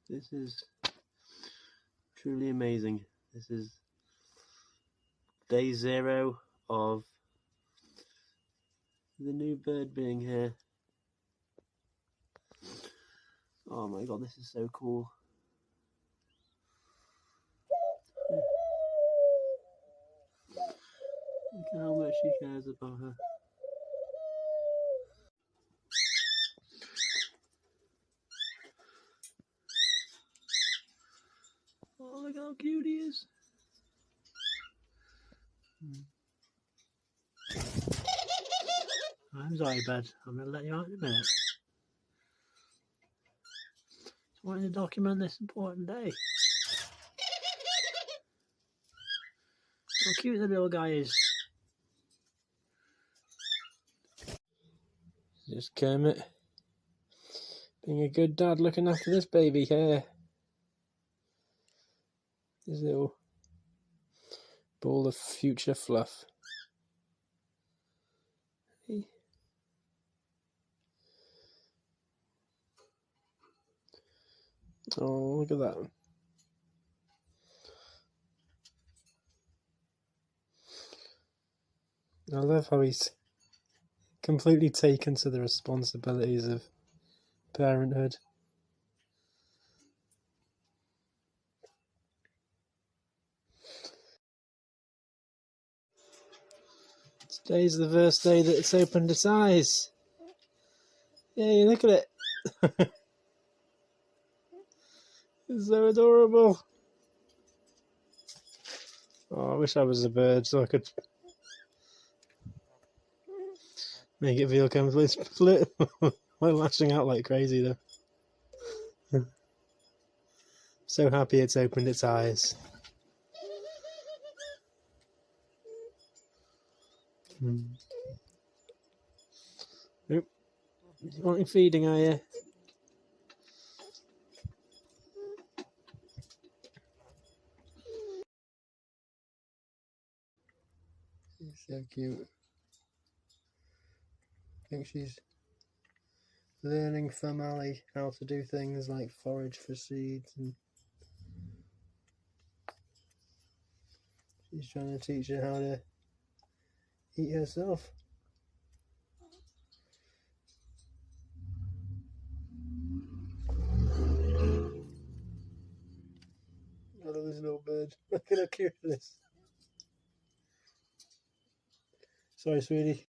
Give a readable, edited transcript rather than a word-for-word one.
This is truly amazing. This is day 0 of the new bird being here. Oh my god, this is so cool. Look at how much she cares about her. Oh, look how cute he is. I'm sorry, bud. I'm going to let you out in a minute. Just wanting to document this important day. How cute the little guy is. Just Kermit being a good dad looking after this baby here. This little ball of future fluff. Hey. Oh, look at that. I love how he's completely taken to the responsibilities of parenthood. Today's the first day that it's opened its eyes. Yay, look at it. It's so adorable. Oh, I wish I was a bird so I could make it feel completely split. While lashing out like crazy though. So happy it's opened its eyes. Oop. You wanting feeding, are you? She's so cute. I think she's learning from Ali how to do things like forage for seeds, and she's trying to teach her how to eat herself. I love this little bird. Look at how cute it is. Sorry, sweetie.